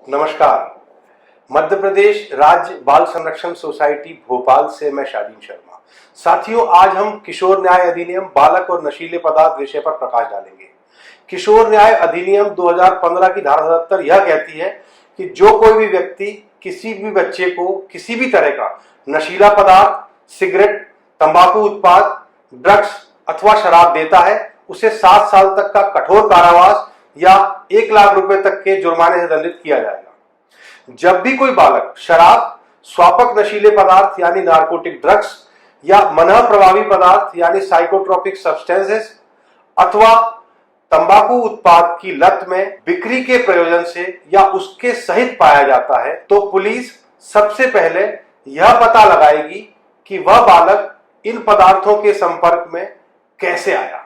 नमस्कार। मध्य प्रदेश राज्य बाल संरक्षण सोसाइटी भोपाल से मैं शालीन शर्मा। साथियों, आज हम किशोर न्याय अधिनियम बालक और नशीले पदार्थ विषय पर प्रकाश डालेंगे। किशोर न्याय अधिनियम 2015 की धारा 77 यह कहती है कि जो कोई भी व्यक्ति किसी भी बच्चे को किसी भी तरह का नशीला पदार्थ, सिगरेट, तंबाकू उत्पाद, ड्रग्स अथवा शराब देता है, उसे 7 साल तक का कठोर कारावास या 1 लाख रुपए तक के जुर्माने से दंडित किया जाएगा। जब भी कोई बालक शराब, स्वापक नशीले पदार्थ यानी नार्कोटिक ड्रग्स या मनः प्रभावी पदार्थ यानी साइकोट्रोपिक सब्सटेंसेस अथवा तंबाकू उत्पाद की लत में बिक्री के प्रयोजन से या उसके सहित पाया जाता है, तो पुलिस सबसे पहले यह पता लगाएगी कि वह बालक इन पदार्थों के संपर्क में कैसे आया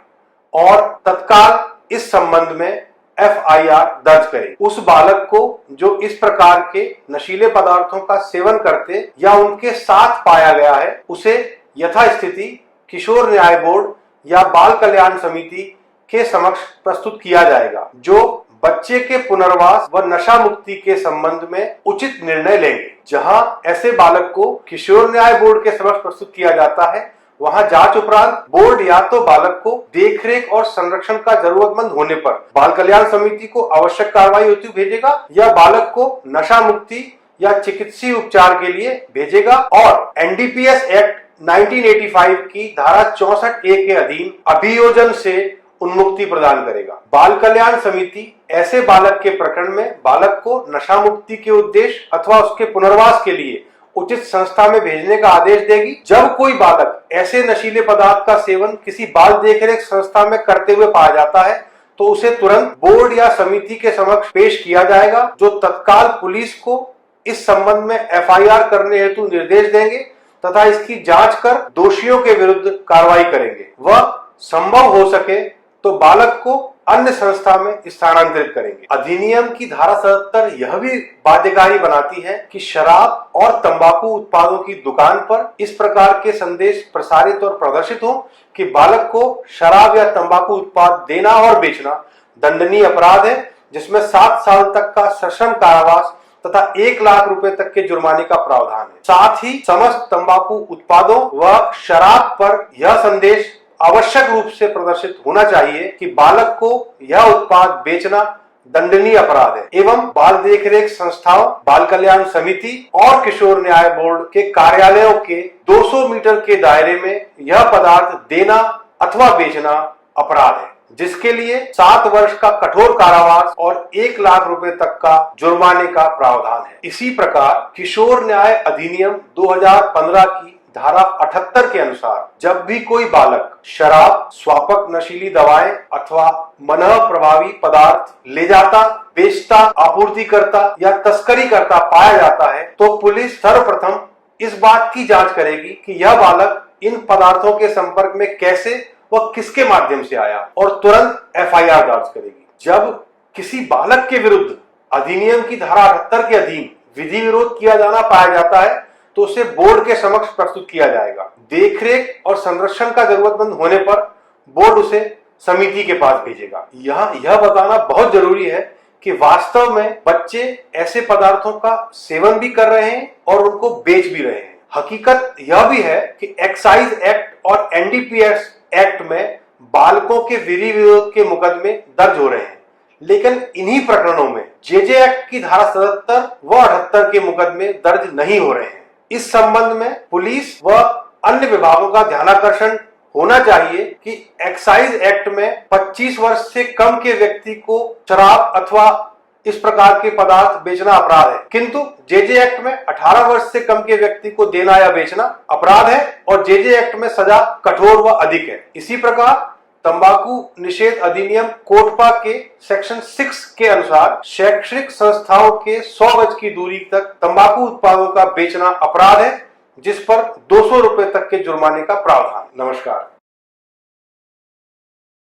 और तत्काल इस संबंध में FIR दर्ज करे। उस बालक को जो इस प्रकार के नशीले पदार्थों का सेवन करते या उनके साथ पाया गया है, उसे यथास्थिति किशोर न्याय बोर्ड या बाल कल्याण समिति के समक्ष प्रस्तुत किया जाएगा, जो बच्चे के पुनर्वास व नशा मुक्ति के संबंध में उचित निर्णय लेंगे। जहां ऐसे बालक को किशोर न्याय बोर्ड के समक्ष प्रस्तुत किया जाता है, वहां जांच उपरांत बोर्ड या तो बालक को देखरेख और संरक्षण का जरूरतमंद होने पर बाल कल्याण समिति को आवश्यक कार्रवाई हेतु भेजेगा या बालक को नशा मुक्ति या चिकित्सीय उपचार के लिए भेजेगा और NDPS एक्ट 1985 की धारा 64A के अधीन अभियोजन से उन्मुक्ति प्रदान करेगा। बाल कल्याण समिति ऐसे बालक के प्रकरण में बालक को नशा मुक्ति के उद्देश्य अथवा उसके पुनर्वास के लिए उचित संस्था में भेजने का आदेश देगी। जब कोई बालक ऐसे नशीले पदार्थ का सेवन किसी बाल देखरेख संस्था में करते हुए पाया जाता है, तो उसे तुरंत बोर्ड या समिति के समक्ष पेश किया जाएगा, जो तत्काल पुलिस को इस संबंध में FIR करने हेतु निर्देश देंगे तथा इसकी जांच कर दोषियों के विरुद्ध कार्रवाई करेंगे। वह संभव हो सके तो बालक को अन्य संस्था में स्थानांतरित करेंगे। अधिनियम की धारा 77 यह भी बाध्यकारी बनाती है कि शराब और तंबाकू उत्पादों की दुकान पर इस प्रकार के संदेश प्रसारित और प्रदर्शित हो कि बालक को शराब या तंबाकू उत्पाद देना और बेचना दंडनीय अपराध है, जिसमें 7 साल तक का सश्रम कारावास तथा 1 लाख रुपए तक के जुर्माने का प्रावधान है। साथ ही समस्त तंबाकू उत्पादों व शराब पर यह संदेश आवश्यक रूप से प्रदर्शित होना चाहिए कि बालक को यह उत्पाद बेचना दंडनीय अपराध है एवं बाल देखरेख संस्थाओं, बाल कल्याण समिति और किशोर न्याय बोर्ड के कार्यालयों के 200 मीटर के दायरे में यह पदार्थ देना अथवा बेचना अपराध है, जिसके लिए 7 वर्ष का कठोर कारावास और 1 लाख रुपए तक का जुर्माने का प्रावधान है। इसी प्रकार किशोर न्याय अधिनियम 2015 की धारा 78 के अनुसार जब भी कोई बालक शराब, स्वापक नशीली दवाएं अथवा मनः प्रभावी पदार्थ ले जाता, बेचता, आपूर्ति करता या तस्करी करता पाया जाता है, तो पुलिस सर्वप्रथम इस बात की जांच करेगी कि यह बालक इन पदार्थों के संपर्क में कैसे व किसके माध्यम से आया और तुरंत FIR दर्ज करेगी। जब किसी बालक के विरुद्ध अधिनियम की धारा 78 के अधीन विधि विरोध किया जाना पाया जाता है, तो उसे बोर्ड के समक्ष प्रस्तुत किया जाएगा। देखरेख और संरक्षण का जरूरतमंद होने पर बोर्ड उसे समिति के पास भेजेगा। यहाँ यह बताना बहुत जरूरी है कि वास्तव में बच्चे ऐसे पदार्थों का सेवन भी कर रहे हैं और उनको बेच भी रहे हैं। हकीकत यह भी है कि एक्साइज एक्ट और NDPS एक्ट में बालकों के विधि विरोध के मुकदमे दर्ज हो रहे हैं, लेकिन इन्हीं प्रकरणों में JJ एक्ट की धारा 77 व 78 के मुकदमे दर्ज नहीं हो रहे हैं। इस संबंध में पुलिस व अन्य विभागों का ध्यानाकर्षण होना चाहिए कि एक्साइज एक्ट में 25 वर्ष से कम के व्यक्ति को शराब अथवा इस प्रकार के पदार्थ बेचना अपराध है, किंतु JJ एक्ट में 18 वर्ष से कम के व्यक्ति को देना या बेचना अपराध है और JJ एक्ट में सजा कठोर व अधिक है। इसी प्रकार तंबाकू निषेध अधिनियम कोटपा के सेक्शन 6 के अनुसार शैक्षणिक संस्थाओं के 100 गज की दूरी तक तंबाकू उत्पादों का बेचना अपराध है, जिस पर 200 रुपए तक के जुर्माने का प्रावधान। नमस्कार।